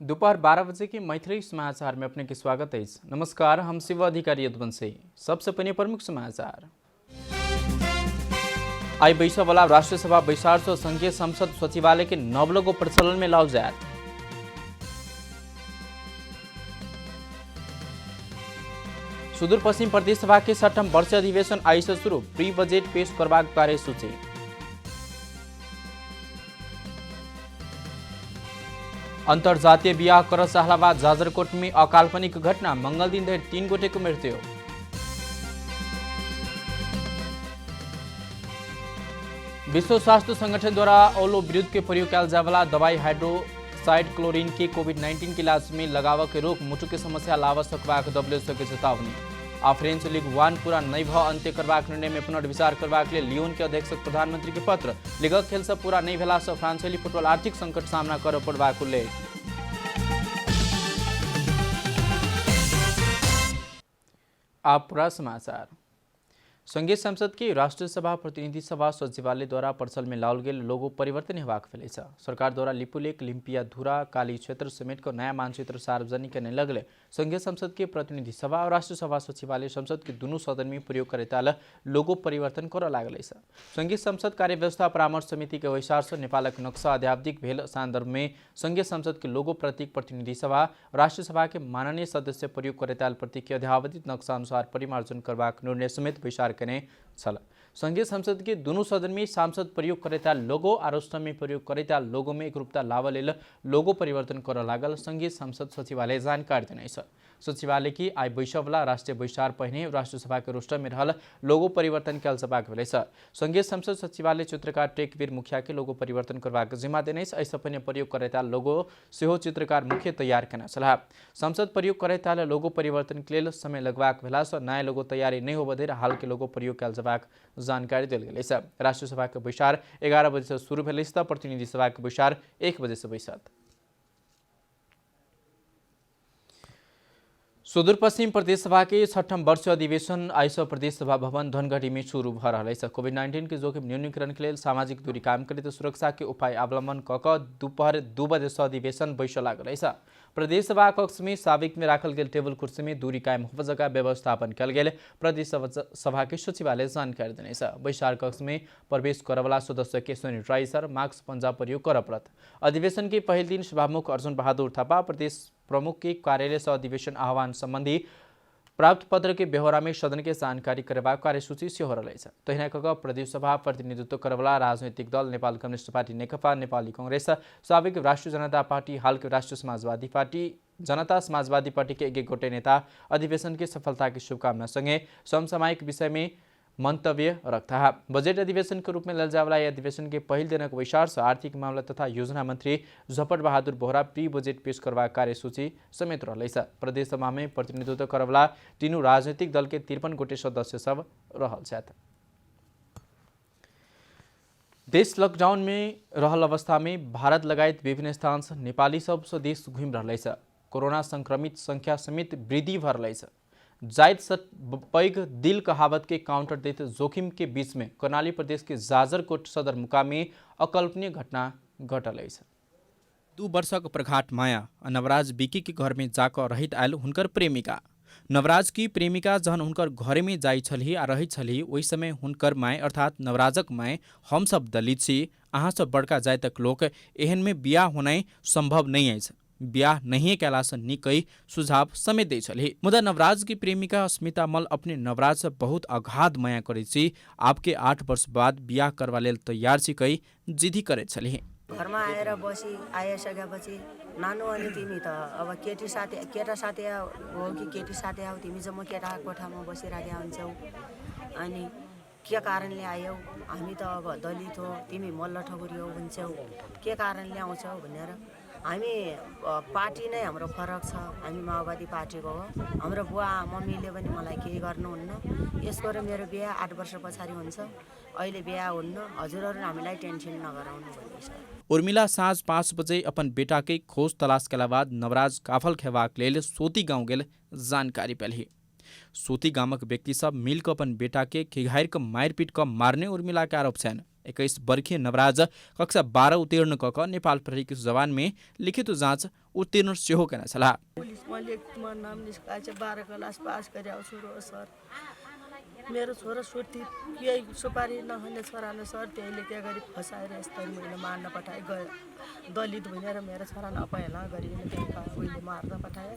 दोपहर 12 बजे के मैथिली समाचार में अपने के स्वागत है। नमस्कार, हम शिव अधिकारी यदुवंशी। सबसे पहले प्रमुख समाचार। आई बैसा वाला राष्ट्रीय सभा बैसार संघीय संसद सचिवालय के नवलोगो प्रचलन में लाओ जाए। सुदूर पश्चिम प्रदेश सभा के 6ठम वर्षीय अधिवेशन आई से शुरू, प्री बजेट पेश करबाक कार्यसूची। अंतर्जातीय बिहा कर चाहलाबाद जाजरकोट में अकाल्पनिक घटना, मंगल दिन धरि 3 गोटे को मृत्यु। विश्व स्वास्थ्य संगठन द्वारा ओलो विरुद्ध के प्रयोग किया जाने वाला दवाई हाइड्रोसाइड क्लोरीन के कोविड-19 के इलाज में लगाव के रोक मुटु के समस्या लाभ सकबाक WHO के चेतावनी। आ फ्रेंच लीग 1 पूरा नहीं भ अंत्य करबाक निर्णय में पुनर्विचार करबाक लिए लियोन के अध्यक्ष प्रधानमंत्री के पत्र। लीगक खेल से पूरा नहीं भेला से फ्रांसीसी फुटबॉल आर्थिक संकट सामना कर पड़बाक उल्लेख। आप पूरा समाचार। संघीय संसद की राष्ट्रीय सभा प्रतिनिधि सभा सचिवालय द्वारा पर्सल में लाओल गेल लोगो परिवर्तन हेबाक भेलै छ। सरकार द्वारा लिपुलेख, लिम्पिया धुरा, काली क्षेत्र समेत को नया मानचित्र सार्वजनिक करने लगले संघीय संसद के प्रतिनिधि सभा और राष्ट्रीय सभा सचिवालय संसद के दोनों सदन में प्रयोग करेताल लोगो परिवर्तन कर लागलै छ। संघीय संसद कार्य व्यवस्था परामर्श समिति के वैसार से नेपालक नक्शा अध्यावधिक भेल सन्दर्भ में संघीय संसद के लोगो प्रतीक प्रतिनिधि सभा राष्ट्रीय सभा के माननीय सदस्य प्रयोग करेताल प्रतीक के अध्यावधिक नक्शा अनुसार परिमार्जन करबाक निर्णय समेत विचार करने छल। संघीय संसद के दोनों सदन में सांसद प्रयोग करेता लोगो और राष्ट्र में प्रयोग करेता लोगो में एकरूपता लाभ लेल लोगो परिवर्तन कर लागल संघीय संसद सचिवालय जानकारी देने छ। सचिवालय की आई बैसवला राष्ट्रीय बैसार पहिने राष्ट्रीय सभा के रोस्टर में रहल लोगो परिवर्तन कल सभाक भेलै छ। संघीय संसद सचिवालय चित्रकार टेकवीर मुखिया के लोगो परिवर्तन करबाक जिम्मा देने ऐसा पहिने प्रयोग करेता लोगो सेहो चित्रकार मुख्य तैयार करना सलाह। संसद प्रयोग करेता लोगो परिवर्तन के लिए समय लगबाक भेला से नया लोगो तैयारी नहीं होबधेर हाल के लोगो प्रयोग कल सभाक जानकारी दिल गेलै छ। राष्ट्रीय सभा के बैसार 11 बजे से शुरू भेलै त प्रतिनिधि सभा के बैसार 1 बजे से बैसत। सुदूर पश्चिम प्रदेश सभा के 6ठम वर्षीय अधिवेशन आइस प्रदेश सभा भवन धनगढ़ी में शुरू भ रहा है। कोविड-19 के जोखिम न्यूनीकरण के लिए सामाजिक दूरी कायम करित सुरक्षा के उपाय अवलंबन कक दोपहर 2 बजे से अधिवेशन बैस लागल है। प्रदेश सभा कक्ष में साबिक में राखल गेल टेबल कुर्सी में दूरी कायम हो जगह व्यवस्थापन कल गेल प्रदेश सभा के सचिवालय जानकारी देने छ। बैसार कक्ष में प्रवेश करवाला सदस्य के सैनिटाइजर मास्क पंजा प्रयोग कर पड़त। अधिवेशन के पहले दिन सभामुख अर्जुन बहादुर थापा प्रदेश प्रमुख के कार्यालय से अधिवेशन आह्वान संबंधी प्राप्त पत्र के बेहोरा में सदन के जानकारी करबाक कार्यसूची सेहो रहलै छ। तहिना कऽ प्रदेश सभा प्रतिनिधित्व करवला राजनीतिक दल नेपाल कम्युनिस्ट पार्टी नेकपा, नेपाली कांग्रेस, साबिक राष्ट्रिय जनता पार्टी, हाल के राष्ट्रिय समाजवादी पार्टी, जनता समाजवादी पार्टी के एक गोटे नेता अधिवेशन के सफलता की शुभकामना संगे समसामयिक विषय में मंतव्य रखता। बजट अधिवेशन के रूप में लल जावला यह अधिवेशन के पहल दिनक वैसार से आर्थिक मामला तथा योजना मंत्री झपट बहादुर बोहरा प्री बजेट पेश करवा कार्यसूची समेत रहलै छ। प्रदेश सभा में प्रतिनिधित्व करवला तीनों राजनीतिक दल के 53 गोटे सदस्य सब रहल छथि। देश लॉकडाउन में रहल अवस्था में भारत लगायत विभिन्न स्थान से नेपाली सब से देश घूम रहलै छ। कोरोना संक्रमित संख्या समेत वृद्धि भ रहलै छ। जायद पैघ दिल कहावत के काउंटर देते जोखिम के बीच में कर्णाली प्रदेश के जाजरकोट सदरमुकाम में अकल्पनीय घटना घटल है। 2 वर्षक प्रघाट माया नवराज बिकी के घर में जाकर रहित आयल हुनकर प्रेमिका। नवराज की प्रेमिका जहन हुनकर घर में जाई छली आ रही छली ओहि समय हुनकर माय अर्थात नवराजक माय हम सब दलित छी, अहाँ सब बड़का जातक लोक, एहन में बियाह होनाइ संभव नहीं अछि, ब्याह नहीं कैला से निकै सुझाव समेत दै छली। मुदा नवराज की प्रेमिका अस्मिता मल अपने नवराज से बहुत अगाध माया करै छी, आपके 8 वर्ष बाद बियाह करवा लेल तैयार छी कई जिद्दी करे छली। घरमा आएर बसी आइसकेपछि नानु अनि तिमी त अब केटा साथी हो कि केटी साथी आऊ, तिमी चाहिँ म केटा कोठामा बसिराखेका हुन्छौ, अनि के कारणले आयौ, हामी त अब दलित हो, तिमी मल्ल ठकुरी हो भन्छौ, के कारणले आउँछौ भनेर। हामी पार्टी नै हाम्रो फरक छ, हामी माओवादी पार्टीको हो। हाम्रो बुवा मम्मीले पनि मलाई केही गर्नुहुन्न, यसको र मेरो बिहा 8 वर्ष पछाडि हुन्छ, अहिले बिहा हुन्न, हजुरहरू हामीलाई टेन्सन नगराउनु भन्दैछ। उर्मिला साँझ 5 बजे अपन बेटा के खोज तलाश के बाद नवराज काफल खेबाक लेल सोती गाँव गेल जानकारी पेलही। सोती गामक व्यक्ति सब मिलकर अपन बेटा के खिघाइर क मारपीट क मारने उर्मिला के आरोप छन्। 21 वर्षीय नवराज कक्षा 12 उत्तीर्ण कक नेपाल प्रहरी के जवान में लिखित जाँच उत्तीर्ण सेहो गर्न छला। पुलिसमा लेखमा नाम निस्काए चाहिँ 12 क्लास पास गरे आउँछु र सर मेरो छोरा सुर्ती केही सुपारी नखाने छोरा न सर त्यसले के गरी फसाएर यस्तरी मैले मार्न पठाए गयो दलित भनेर मेरो छोरा नपाएला गरी त्यही उहिले मार्न पठाए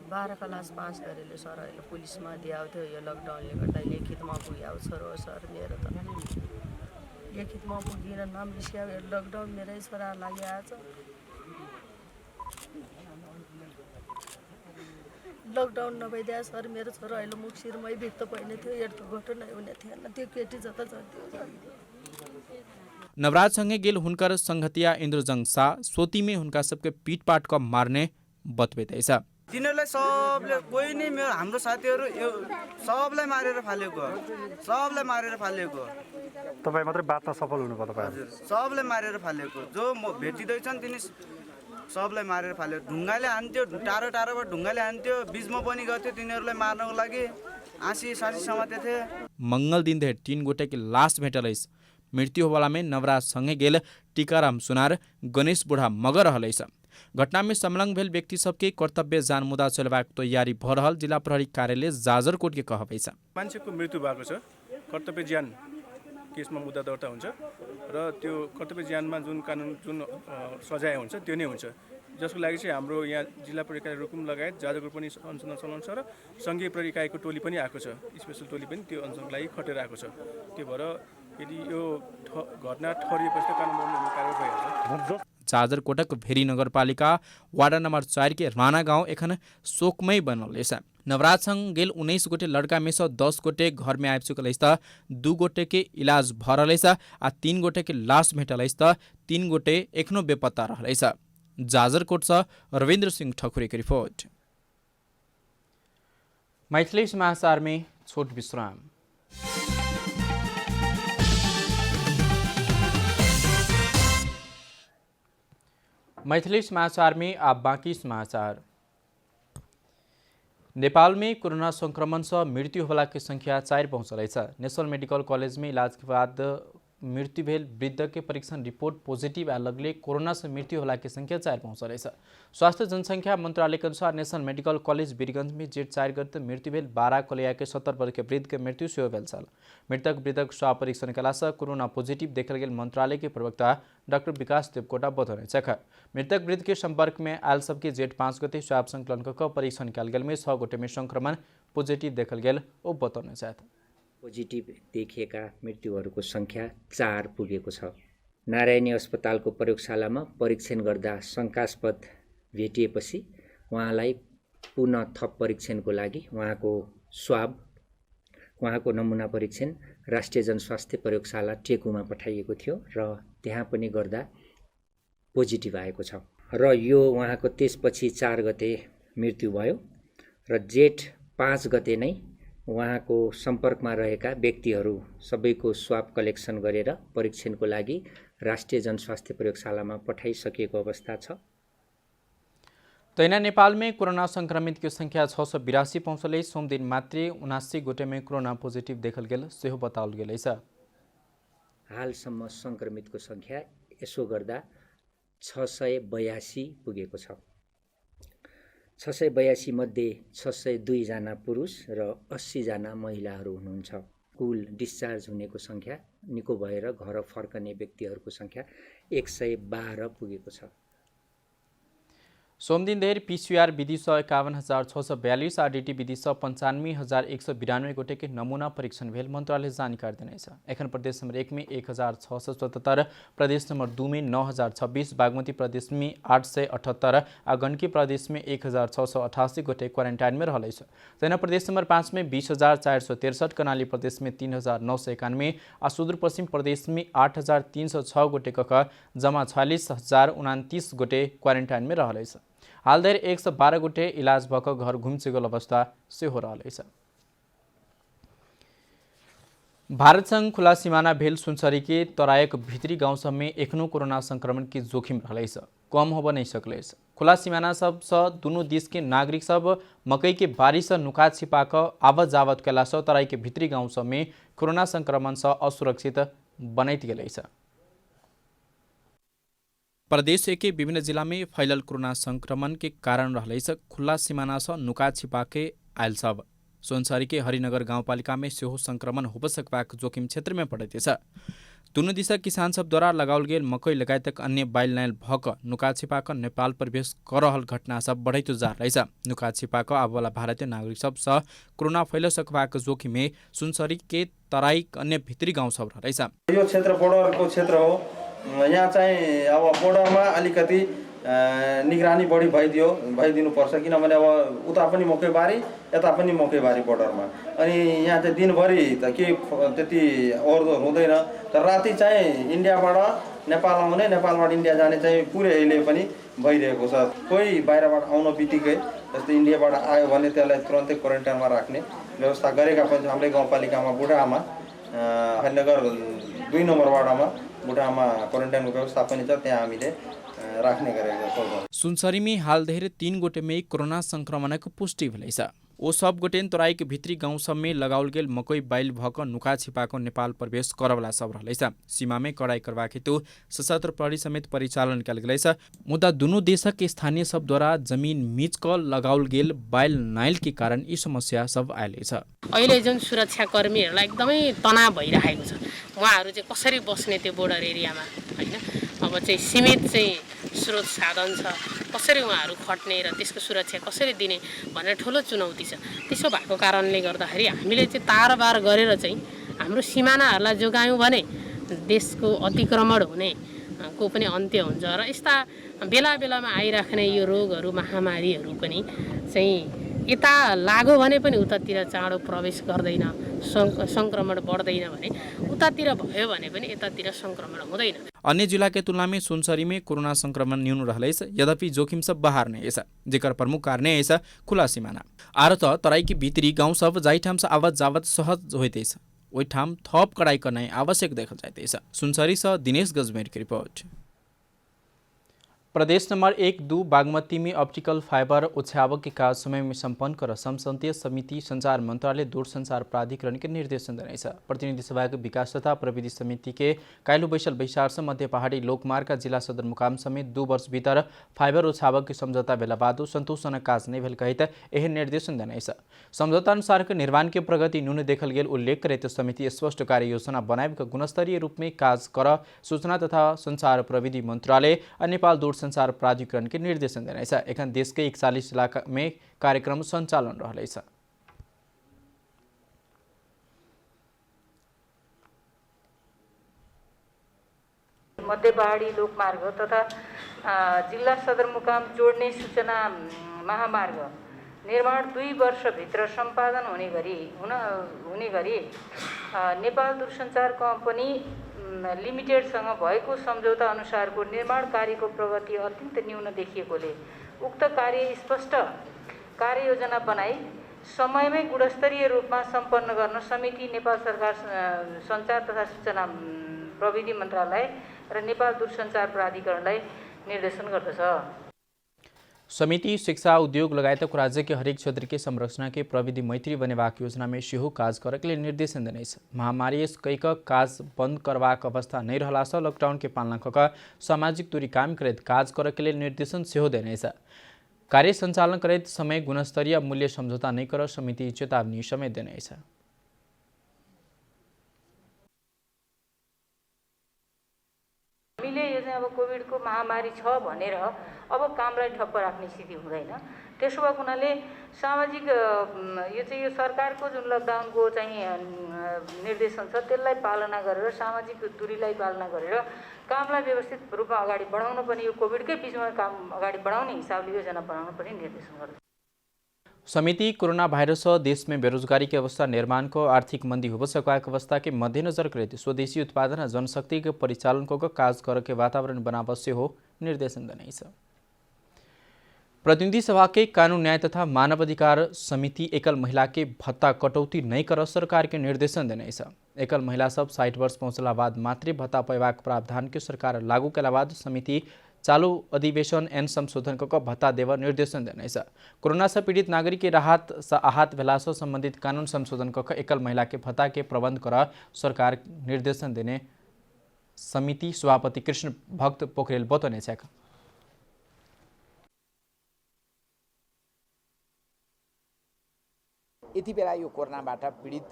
12 क्लास पास गरेले सर अहिले पुलिसमा दिएको थियो यो लकडाउनले गर्दा लिखितमा पुग्यो छोरो सर मेरो त लिखितमा पुगिन नाम निस्क्यो लकडाउन मेरै छोरा लागि आज लकडाउन नभइदिए सर मेरो छोरा अहिले मुखसिरमै भित्त पर्ने थियो यस्तो घटना हुने थिएन त्यो केटी जता जान्थ्यो नवराजसँगै गेल हुनकर संगतिया इन्द्रजङ शाह सोतीमै हुनका सबके पीटपाट क मार्ने बतबेदैछ। तिनीहरूलाई सबले कोही नै मेरो हाम्रो साथीहरू सबलाई मारेर फालेको तपाईँ मात्रै बातमा सफल हुनुभयो तपाईँ सबलाई मारेर फालेको जो भेटिँदैछन् तिनी सबलाई मारेर फाल्यो ढुङ्गाले हान्थ्यो टाढो टाढोबाट ढुङ्गाले हान्थ्यो बिचमा पनि गर्थ्यो तिनीहरूलाई मार्नको लागि आँसी साँसी समाते थिए। मंगल दिन देर 3 गोटे की लाश भेटलैस। मृत्यु होवाला में नवराज संगे गेल टीकाराम सुनार गणेश बुढ़ा मगर रहलैस। घटना में संलग्न भेल व्यक्ति सबके कर्तव्य जान मुदा चलबाक तैयारी भ रहल जिला प्रहरी कार्यालय जाजरकोट के कहबैछ। मान्छेको मृत्यु भएको छ कर्तव्य ज्यान केसमा मुद्दा दर्ता हुन्छ र त्यो कर्तव्य ज्यानमा जुन कानुन जुन सजाय हुन्छ त्यो नै हुन्छ जसको लागि चाहिँ हाम्रो यहाँ जिल्ला प्रहरी कार्यालय रुकुम लगायत जाजरकोट पनि अनुसन्धान चलाउँछ र सङ्घीय प्रहरी इकाइको टोली पनि आएको छ स्पेशल टोली पनि त्यो अनुसन्धानको लागि खटेर आएको छ। त्यो भएर यदि यो घटना ठहरिएपछि त कानुन बनाउने कारवाही भइहाल्छ। जाजरकोटक भेरी नगरपालिका वार्ड नंबर 4 के राणा गांव एखन शोकमय बनल छ। नवराज संग गेल 19 गोटे लड़का में से 10 गोटे घर में आबि चुकल त 2 गोटे के इलाज भ रहल छ आ 3 गोटे के लाश भेटल त 3 गोटे एखनो बेपत्ता रहल छ। जाजरकोट से रविन्द्र सिंह ठकुरी की रिपोर्ट। मैथिली समाचार में छोट विश्राम। मैथिली समाचार में आप बाकी समाचार। नेपाल में कोरोना संक्रमण से मृत्यु होला की संख्या 4 पहुंचल है। नेशनल मेडिकल कॉलेज में इलाज के बाद मृत्यु भेल वृद्ध के परीक्षण रिपोर्ट पॉजिटिव आ लगले कोरोना से मृत्यु होला की संख्या 4 पहुंचल है। स्वास्थ्य जनसंख्या मंत्रालय के अनुसार नेशनल मेडिकल कॉलेज वीरगंज में जेठ 4 गते मृत्यु भेल 12 कलिया के 70 वर्ष के वृद्ध के मृत्यु सेहो भेल छल। मृतक वृद्धक स्वाब परीक्षण कला से कोरोना पॉजिटिव देखल गेल मंत्रालय के प्रवक्ता डॉक्टर विकास देवकोटा बतौने छ। मृतक वृद्ध के संपर्क में आयल सबके जेठ 5 गते स्वाब संकलन क परीक्षण कयल गेल में 6 गोटे में संक्रमण पॉजिटिव देखल गेल ओ बतौने छ। पोजिटिभ देखिएका मृत्युहरूको सङ्ख्या 4 पुगेको छ। नारायणी अस्पतालको प्रयोगशालामा परीक्षण गर्दा शङ्कास्पद भेटिएपछि उहाँलाई पुनः थप परीक्षणको लागि उहाँको नमुना परीक्षण राष्ट्रिय जनस्वास्थ्य प्रयोगशाला टेकुमा पठाइएको थियो र त्यहाँ पनि गर्दा पोजिटिभ आएको छ र यो उहाँको त्यसपछि 4 गते मृत्यु भयो र जेठ 5 गते नै उहाँको सम्पर्कमा रहेका व्यक्तिहरू सबैको स्वाब कलेक्सन गरेर परीक्षणको लागि राष्ट्रिय जनस्वास्थ्य प्रयोगशालामा पठाइसकेको अवस्था छ। तैना नेपाल में कोरोना संक्रमित की संख्या 682 पहुंचल। सोम दिन मात्र 79 गोटे में कोरोना पॉजिटिव देखल गेल सेहो बताओल गेल छ। हालसम्म संक्रमितको संख्या यसो गर्दा 682 पुगेको छ। 682 मध्ये 602 जना पुरुष र 80 जना महिलाहरू हुनुहुन्छ। कुल डिस्चार्ज हुनेको संख्या निको भएर घर फर्कने व्यक्तिहरूको संख्या 112 पुगेको छ। सोमदिन देर पीसीआर विधि 51,642 आरडीटी विधि 95,192 गोटे के नमूना परीक्षण भेल मंत्रालय जानकारी देने छ। एखन प्रदेश नंबर 1 में 1,677, प्रदेश नंबर 2 में 9,026, बागमती प्रदेश में 878 आ गण्डकी प्रदेश में 1,688 गोटे क्वारेंटाइन में रहल छ। तैना प्रदेश नंबर 5 में 20,463, कर्णाली प्रदेश में 3,991 आ सुदूरपश्चिम प्रदेश में 8,306 गोटे कख जमा 46,029 गोटे क्वारेंटाइन में रहल छ। हाल देर 112 गोटे इलाज भक घर घुम्चेगल अवस्था सेहो रहल छ। भारत संग खुला सीमाना भेल सुनसरी के तरायक भित्री गांव सब में एखनो कोरोना संक्रमण की जोखिम रहल छ, कम होब नहीं सकल। खुला सीमाना सब स दुनू दिस के नागरिक सब मकई के बारी से नुका छिपा क आवत जावत कला से तराई के भित्री गांव सब में कोरोना संक्रमण से असुरक्षित बनैत गेल छ। प्रदेश के विभिन्न जिला में फैलल कोरोना संक्रमण के कारण रहलैछ खुला सीमाना से नुका छिपा के आयल सब। सोनसरी के हरिनगर गाउँपालिका में सेहो संक्रमण हो सकबाक जोखिम क्षेत्र में पड़ैतेछ। दुनू दिशा किसान सब द्वारा लगाओल गेल मकै लगायतक अन्य बाइल नाइल भक नुका छिपाक नेपाल प्रवेश कर रहल घटना सब बढ़ैतो जा रहैछ। नुका छिपाक आबवाला भारतीय नागरिक सब सह कोरोना फैल सकबाक जोखिम में सुनसरी के तराई अन्य भित्री गाउँ सब रहैछ। यो क्षेत्र बोर्डरको क्षेत्र हो। यहाँ चाहिँ अब बोर्डरमा अलिकति निगरानी बढी भइदिनुपर्छ, किनभने अब उता पनि मकैबारी यता पनि मकैबारी बोर्डरमा, अनि यहाँ चाहिँ दिनभरि त केही त्यति ओहोरदोहोर हुँदैन, तर राति चाहिँ इन्डियाबाट नेपाल आउने नेपालबाट इन्डिया जाने चाहिँ पुरै अहिले पनि भइरहेको छ। कोही बाहिरबाट आउन बित्तिकै जस्तै इन्डियाबाट आयो भने त्यसलाई तुरन्तै क्वारेन्टाइनमा राख्ने व्यवस्था गरेका पनि हाम्रै गाउँपालिकामा बुढाआमा हरिनगर 2 नम्बर वार्डमा बुढाआमा क्वारेन्टाइनको व्यवस्था पनि छ, त्यहाँ हामीले राख्ने गरेका छौँ। सुनसरी में हाल धेरै 3 गोटे में कोरोना संक्रमणक पुष्टि भेलैछ। ओ सब गोटे तराई के भित्री गाउँ सब में लगाओल गेल मकै बाइल भक नुका छिपाको नेपाल प्रवेश करवला सब रहलैछ। सीमा में कड़ाई करबाक हेतु सशस्त्र प्रहरी समेत परिचालन कयल गेलैछ। मुदा दुनू देशक स्थानीय सब द्वारा जमीन मीच क लगाओल गेल बाइल नाइल के कारण यी समस्या सब आइलेछ। अहिले जुन सुरक्षाकर्मीहरूलाई एकदमै तनाव भइरहेको छ, उहाँहरू चाहिँ कसरी बस्ने त्यो बोर्डर एरियामा हैन। अब चाहिँ सीमित चाहिँ स्रोत साधन छ, कसरी उहाँहरू खट्ने र त्यसको सुरक्षा कसरी दिने भनेर ठुलो चुनौती छ। त्यसो भएको कारणले गर्दाखेरि हामीले चाहिँ तारबार गरेर चाहिँ हाम्रो सिमानाहरूलाई जोगायौँ भने देशको अतिक्रमण हुने को पनि अन्त्य हुन्छ र यस्ता बेला बेलामा आइराख्ने यो रोगहरू महामारीहरू पनि चाहिँ यता लाग्यो भने पनि उतातिर चाँडो प्रवेश गर्दैन, संक्रमण बढ्दैन भने उतातिर भयो भने पनि यतातिर संक्रमण हुँदैन। अन्य जिला के तुलना में सुनसरी में कोरोना संक्रमण न्यून रहलैछ, यद्यपि जोखिम सब बाहर नै छ, जेकर प्रमुख कारण है खुला सीमाना। आर त तराई की भीतरी गाउँ सब जाइठाम से आवत जावत सहज होइतेछ, ओइठाम थप कड़ाई करनाई आवश्यक देखल जाइतेछ। सुनसरी से दिनेश गजमेर की रिपोर्ट। प्रदेश नंबर 1-2 बागमती में ऑप्टिकल फाइबर उछावक के कार्य समय में संपन्न कर संसदीय समिति संचार मंत्रालय दूरसंचार प्राधिकरण के निर्देशन देने। प्रतिनिधि सभा के विकास तथा प्रविधि समिति के कायलू बैसल बैसार मध्य पहाड़ी लोकमार्ग का जिला सदरमुकाम समेत 2 वर्ष भीतर फाइबर उछावक के समझौता बेला बाद संतोषजनक काज नहीं भेल कहित यह निर्देशन देने। समझौता अनुसार के निर्माण के प्रगति न्यून देखल गेल उल्लेख करते समिति स्पष्ट कार्य योजना बनाए गुणस्तरीय रूप में काज कर सूचना तथा संचार प्रविधि मंत्रालय और नेपाल संचार प्राधिकरण के निर्देशन देने। एखन देश के 41 इलाका में कार्यक्रम संचालन रहलैछ। मध्य पहाड़ी लोकमार्ग तथा जिला सदरमुकाम जोड्ने सूचना महामार्ग निर्माण 2 वर्षभित्र सम्पादन हुने गरी नेपाल दूरसञ्चार कम्पनी लिमिटेडसँग भएको सम्झौता अनुसारको निर्माण कार्यको प्रगति अत्यन्त न्यून देखिएकोले उक्त कार्य स्पष्ट कार्ययोजना बनाई समयमै गुणस्तरीय रूपमा सम्पन्न गर्न समिति नेपाल सरकार सञ्चार तथा सूचना प्रविधि मन्त्रालय र नेपाल दूरसञ्चार प्राधिकरणलाई निर्देशन गर्दछ। समिति शिक्षा उद्योग लगायत राज्य के हरेक क्षेत्र के संरचना के प्रविधि मैत्री बनेबाक योजना में सेहो काज करके लिए निर्देशन देने। महामारी कैक काज बंद करबाक अवस्था नहीं रहला से लॉकडाउन के पालना कऽ सामाजिक दूरी कायम करैत काज करके लिए निर्देशन सेहो देने। कार्य संचालन करैत समय गुणस्तरीय मूल्य समझौता नहीं कर समिति चेतावनी समेत देने। अब कोभिड को महामारी छ भनेर अब कामलाई ठप्प राख्ने स्थिति हुँदैन। त्यसो भएको हुनाले सामाजिक यो चाहिँ यो सरकारको जुन लकडाउनको चाहिँ निर्देशन छ त्यसलाई पालना गरेर सामाजिक दूरीलाई पालना गरेर कामलाई व्यवस्थित रूपमा अगाडि बढाउन पनि यो कोभिडकै बीचमा काम अगाडि बढाउने हिसाबले योजना बनाउन पनि निर्देशन गर्छ। समिति कोरोना वायरस देश में बेरोजगारी की अवस्था, निर्माण को आर्थिक मंदी हो सकबाक अवस्था के मद्देनजर करते स्वदेशी उत्पादन और जनशक्ति के परिचालन को काज करके वातावरण बनाव से हो निर्देशन देने। प्रतिनिधि सभा के कानून न्याय तथा मानवाधिकार समिति एकल महिला के भत्ता कटौती नहीं कर सरकार के निर्देशन देने। एकल महिला सब 60 वर्ष पहुंचला बाद मातृ भत्ता पैबाक प्रावधान के सरकार लागू कला बाद समिति चालू अधिवेशन एन संशोधन को भत्ता देव निर्देशन देने। कोरोना से पीड़ित नागरिक के राहत आहत भेला से संबंधित कानून संशोधन कऽ एकल महिला के भत्ता के प्रबंध कर सरकार निर्देशन देने समिति सभापति कृष्ण भक्त पोखरेल बतौने छन्। यति बेला यो कोरोनाबाट पीडित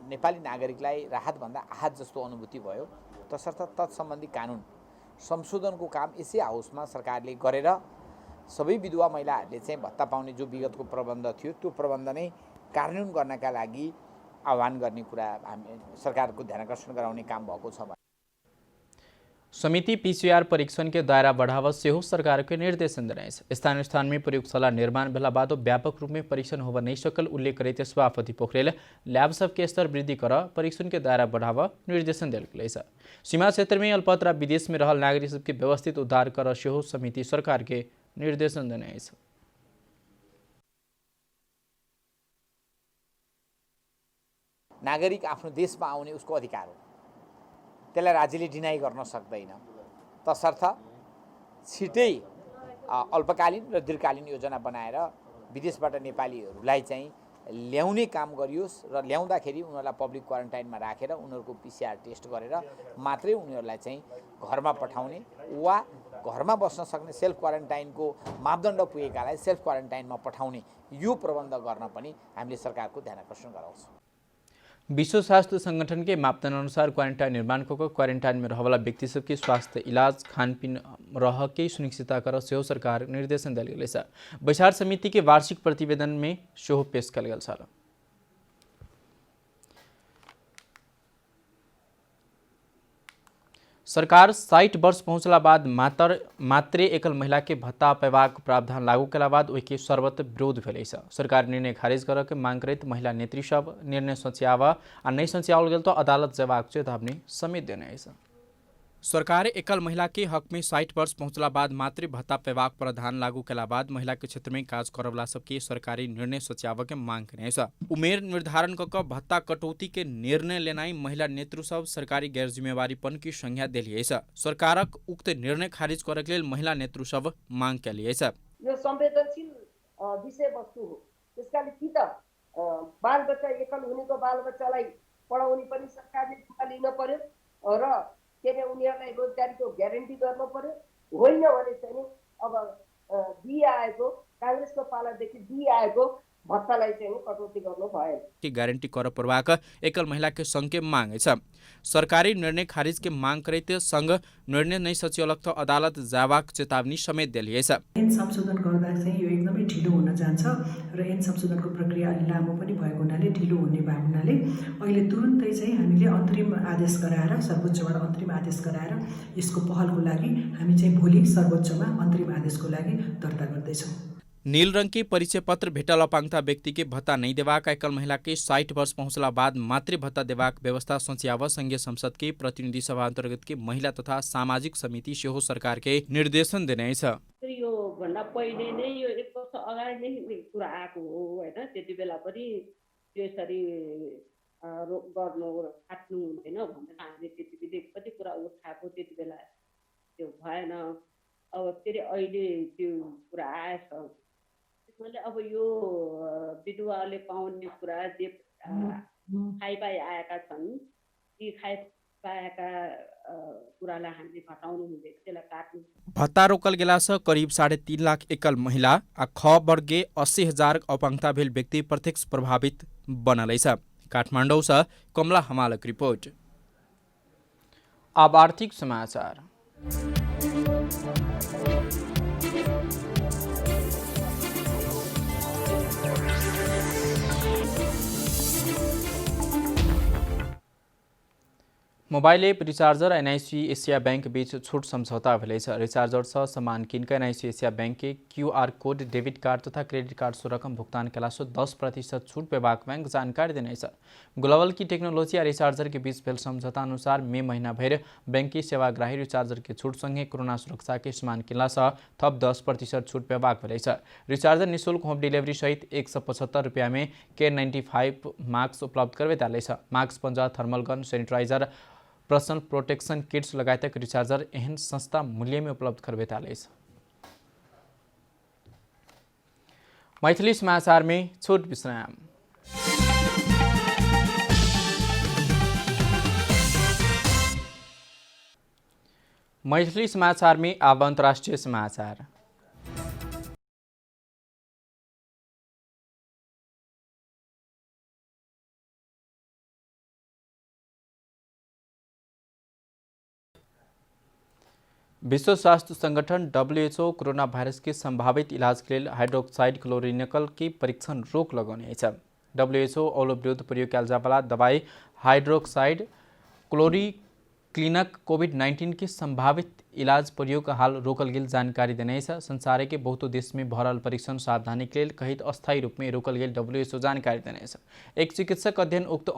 नेपाली नागरिकलाई राहतभन्दा आहत जस्तो अनुभूति भयो। तसर्थ तत्सम्बन्धी कानुन संशोधनको काम यसै हाउसमा सरकारले गरेर सबै विधवा महिलाहरूले चाहिँ भत्ता पाउने जो विगतको प्रबन्ध थियो त्यो प्रबन्ध नै कार्यान्वयन गर्नका लागि आह्वान गर्ने कुरा हामी सरकारको ध्यानाकर्षण गराउने काम भएको छ। समिति पीसीआर परीक्षण के दायरा बढ़ावा सेहो सरकार के निर्देशन देने स्थान स्थान में प्रयोगशाला निर्माण भेला बाद व्यापक रूप में परीक्षण होगा नहीं सकल उल्लेख करते सभापति पोखरेल लैब सबके स्तर वृद्धि कर परीक्षण के दायरा बढ़ावा निर्देशन दिल। सीमा क्षेत्र में अल्पत्र विदेश में रहल नागरिक सबके व्यवस्थित उद्धार कर सेहो समिति सरकार के निर्देशन देने। नागरिक आफ्नो देशमा आउने उसको अधिकार हो, त्यसलाई राज्यले डिनाइ गर्न सक्दैन। तसर्थ छिटै अल्पकालीन र दीर्घकालीन योजना बनाएर विदेशबाट नेपालीहरूलाई चाहिँ ल्याउने काम गरियोस् र ल्याउँदाखेरि उनीहरूलाई पब्लिक क्वारेन्टाइनमा राखेर उनीहरूको पीसीआर टेस्ट गरेर मात्रै उनीहरूलाई चाहिँ घरमा पठाउने वा घरमा बस्न सक्ने सेल्फ क्वारेन्टाइनको मापदण्ड पुगेकालाई सेल्फ क्वारेन्टाइनमा पठाउने यो प्रबन्ध गर्न पनि हामीले सरकारको ध्यानाकर्षण गराउँछौँ। विश्व स्वास्थ्य संगठन के मापदंड अनुसार क्वारेंटाइन निर्माण को क्वारेंटाइन में रहवाला व्यक्ति सबके स्वास्थ्य इलाज खानपीन रह के सुनिश्चितता कर सेहो सरकार निर्देशन दिल गए। बैसार समिति के वार्षिक प्रतिवेदन में सेहो पेश कल गया। सरकार 60 वर्ष पहुंचला बाद मात्रै एकल महिला के भत्ता पाइबाक प्रावधान लागू कला बाद ओहिके सर्वत्र विरोध भेलै। सरकार निर्णय खारिज कर के मांग करैत महिला नेत्री सब निर्णय सोच्यावा आ नहीं सोच्याओल गेल तो अदालत जवाब चेतावनी समेत देने। सरकार एकल महिला के हक में 60 वर्ष पहुंचला बाद मातृ भत्ता पाइबाक प्रावधान लागू कला बाद महिला के क्षेत्र में काज करवला सबके सरकारी निर्णय सोच्याव के मांग करने। उमेर निर्धारण क भत्ता कटौती के निर्णय लेनाई महिला नेतृ सब सरकारी गैर जिम्मेवारीपन की संज्ञा दिलिए। सरकारक उक्त निर्णय खारिज करक लेल महिला नेतृ सब मांग कलिए। यो संवेदनशील विषय वस्तु हो, त्यसकाले कि त बालबच्चा एकल हुनेको बालबच्चालाई पढाउने पनि सरकारले जिम्मा लिन पर्यो र के अरे उनीहरूलाई रोजगारीको ग्यारेन्टी गर्नु पर्यो। होइन भने चाहिँ अब दिइआएको काङ्ग्रेसको पालादेखि दिइआएको भत्तालाई चाहिँ कटौती गर्नु भएन। की गारंटी कर प्रवाहक एकल महिला के संघ के मांग है। सरकारी निर्णय खारिज के मांग करते संघ निर्णय नहीं सचिवलक तो अदालत जावाक चेतावनी समेत दिलिए। ऐन संशोधन गर्दा चाहिँ यो एकदमै ढिलो हुन जान्छ र ऐन संशोधनको प्रक्रिया अलि लामो पनि भएको हुनाले ढिलो हुने भएको हुनाले अहिले तुरुन्तै चाहिँ हामीले अन्तरिम आदेश गराएर सर्वोच्चबाट अन्तरिम आदेश गराएर यसको पहलको लागि हामी चाहिँ भोलि सर्वोच्चमा अन्तरिम आदेशको लागि दर्ता गर्दैछौँ। नील रंग के परिचय पत्र भेटल अपाङ्गता व्यक्ति के भत्ता नहीं देवाक एकल महिला के 60 वर्ष पहुंचला बाद मातृ भत्ता देवाक व्यवस्था सोच्याव संघीय संसद के प्रतिनिधि सभा अंतर्गत के महिला तथा सामाजिक समिति सेहो सरकार के निर्देशन देने। यो भन्दा पहिले नै यो 1 वर्ष अगाडि नै कुरा आएको हो हैन। त्यति बेला पनि यसरी गर्नु काट्नु हुँदैन भनेर हामीले त्यति बेला कति कुरा उठाएको, त्यति बेला त्यो भएन। अब फेरि अहिले त्यो कुरा आएछ। त्यसैले अब यो विधवाले पाउने कुरा जे खाइपाइ आएका छन् ती खाइपाएका कुरालाई हामीले घटाउनु हुँदैन, त्यसलाई काट्नु। भत्ता रोकल गेला से करीब 3.5 लाख एकल महिला आ ख वर्गे 80,000 अपाङ्गता भेल व्यक्ति प्रत्यक्ष प्रभावित बनल। काठमाडौँ से कमला हमालक रिपोर्ट। अब आर्थिक समाचार। Mobile app recharger NIC Asia bank बीच छूट समझौता भेलै। रिचार्जर से सामान किनक एनआईसी एशिया बैंक के क्यूआर कोड डेबिट कार्ड तथा क्रेडिट कार्ड से रकम भुगतान कला से 10% छूट पेबाक बैंक जानकारी देने। ग्लोबल की टेक्नोलॉजी और रिचार्जर के बीच भेल समझौता अनुसार मई महीना भर बैंक की सेवाग्राही रिचार्जर के छूट संगे कोरोना सुरक्षा के सामान किनला से थप 10% छूट पेबाक भेलै। रिचार्जर निःशुल्क होम डिलीवरी सहित 175 रुपया में K95 मास्क उपलब्ध करबे। मास्क, पंजा, thermal gun, sanitiser, personal protection kits लगायतक रिचार्जर एहन सस्ता मूल्य में उपलब्ध करबे। मैथिली समाचार में छोट विश्राम। मैथिली समाचार में अब अंतर्राष्ट्रीय समाचार। विश्व स्वास्थ्य संगठन WHO कोरोना भाइरस के संभावित इलाज के लिए हाइड्रोक्साइड क्लोरिनिकल की परीक्षण रोक लगाउने छ। WHO औलो विरुद्ध प्रयोग कैल जावाला दवाई हाइड्रोक्साइड क्लोरीक्लिनक कोविड-19 की संभावित इलाज प्रयोग हाल रोकल गेल जानकारी देने छ। संसार के बहुतों देश में भरल परीक्षण सावधानी के लिए कहित अस्थायी रूप में रोकल गेल WHO जानकारी देने छ। एक चिकित्सक अध्ययन उक्त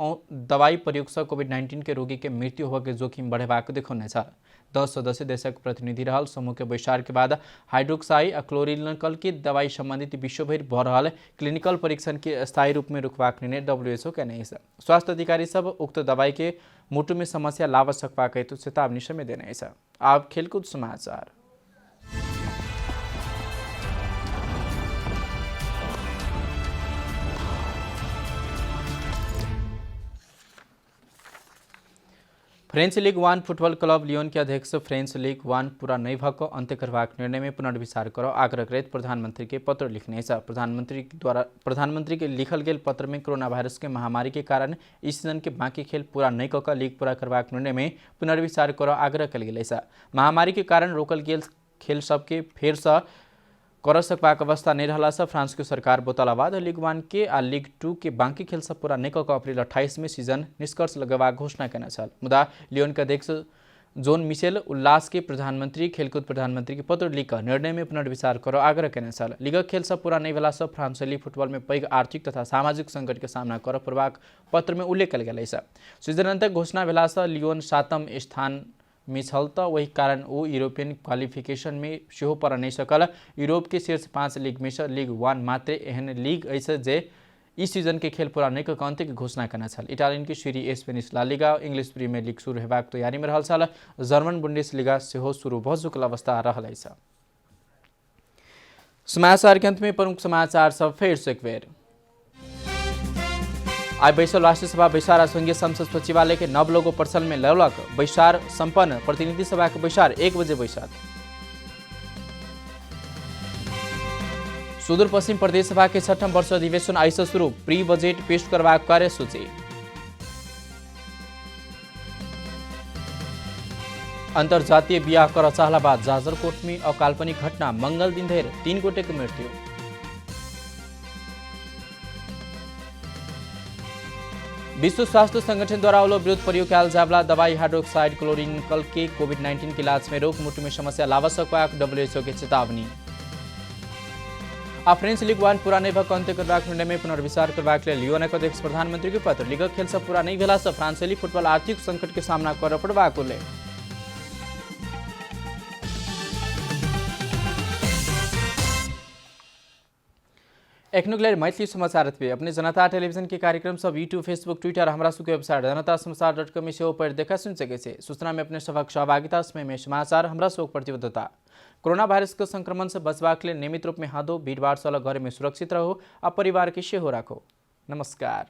दवाई प्रयोग से कोविड-19 के रोगी के मृत्यु होने के जोखिम बढ़ेबाक देखौने छ। 10 सदस्य देशक प्रतिनिधि रहल समूह के बैसार के बाद हाइड्रोक्साइड आ क्लोरिनिकल की दवाई संबंधित विश्वभर भ रहल क्लिनिकल परीक्षण के स्थायी रूप में रुकबाक निर्णय WHO केने छ। स्वास्थ्य अधिकारी सब उक्त दवाई के मुटु में समस्या लाव सकबाक हेतु चेतावनी समेत देने छ। अब खेलकूद समाचार। French league 1 football club Lyon के अध्यक्ष फ्रेंच लीग 1 पूरा नहीं भएको अन्त्य करबाक निर्णय में पुनर्विचार करो आग्रह करते प्रधानमंत्री के पत्र लिखने छ। प्रधानमंत्री के लिखल गेल पत्र में कोरोना वायरस के महामारी के कारण इस सीजन के बाकी खेल पूरा नहीं कऽ लीग पूरा करबाक निर्णय में पुनर्विचार करो आग्रह कल गेल छ। महामारी के कारण रोकल गेल खेल सबके फेर से कर सकबाक अवस्था नहीं रहला से फ्रांस के सरकार बोतला बाद लीग 1 के आ लीग 2 के बाकी खेल सब पूरा नहीं कऽ अप्रैल 28 में सीजन निष्कर्ष लगेबाक घोषणा केने छल। मुदा लियोन के अध्यक्ष जोन मिशेल उल्लास के प्रधानमंत्री खेलकूद प्रधानमंत्री के पत्र लिखकर निर्णय में पुनर्विचार करो आग्रह केने छल। लीगक खेल सब पूरा नहीं भेला से फ्रांसेली फुटबॉल में पैघ आर्थिक तथा सामाजिक संकट के सामना कर पड़बाक पत्र में उल्लेख कल गेल छ। सीजन अंत घोषणा भेला से लियोन 7म स्थान में छल तो वही कारण वो यूरोपियन क्वालिफिकेशन में सेहो पर नहीं सकल। यूरोप के शीर्ष 5 लीग में से लीग 1 मात्र एहन लीग ऐसे जे इस सीजन के खेल पूरा नहीं कऽ अंत्य के घोषणा करना छल। इटालियन की Serie Spanish La Liga English Premier League शुरू हेबाक तैयारी में रहल छल। जर्मन बुंडेसलीगा सेहो शुरू भऽ चुकल अवस्था रहल छ। समाचार के अंत में प्रमुख समाचार सब फेर से एक बेर। आज बैसल राष्ट्रीय सभा बैसार संघीय संसद सचिवालय के नव लोगो पर्सल में लौलक बैसार संपन्न। प्रतिनिधि सभा के बैसार 1 बजे बैसार। सुदूर पश्चिम प्रदेश सभा के 6ठम वर्ष अधिवेशन आइस शुरू। प्री बजेट पेश करबाक कार्यसूची। अंतर्जातीय बियाह कर चाहला बाद जाजरकोट में अकाल्पनिक घटना। मंगल दिन धेर 3 गोटे की मृत्यु। विश्व स्वास्थ्य संगठन द्वारा अवलो विरुद्ध प्रयोग कैल जावला दवाई हाइड्रोक्साइड क्लोरिनिकल के कोविड-19 के इलाज में रोक मुटु में समस्या लाव सकबाक WHO के चेतावनी। आ फ्रेंच लीग 1 पूरा नहीं भएको अन्त्य करबाक निर्णय में पुनर्विचार करबाक लेल लियोनक अध्यक्ष प्रधानमंत्री के पत्र। लीगक खेल सब पूरा नहीं भेला से फ्रांसेली फुटबॉल आर्थिक संकट के सामना कर पड़बाक उल्लेख। एकनुगलर मैथिली समाचार अपने जनता टेलीविजन के कार्यक्रम सब यूट्यूब फेसबुक ट्विटर हमारा सुख वेबसाइट जनतासमाचार.com में सेहो पर देखा सुन सके छे। सूचना में अपने सबक सहभागिता में समाचार हमरा सोक प्रतिबद्धता। कोरोना वायरस के संक्रमण से बचबाक लिए नियमित रूप में हाथ धो भीड़ भाड़ से अलग घर में सुरक्षित रहो और परिवार के सेहो राखो। नमस्कार।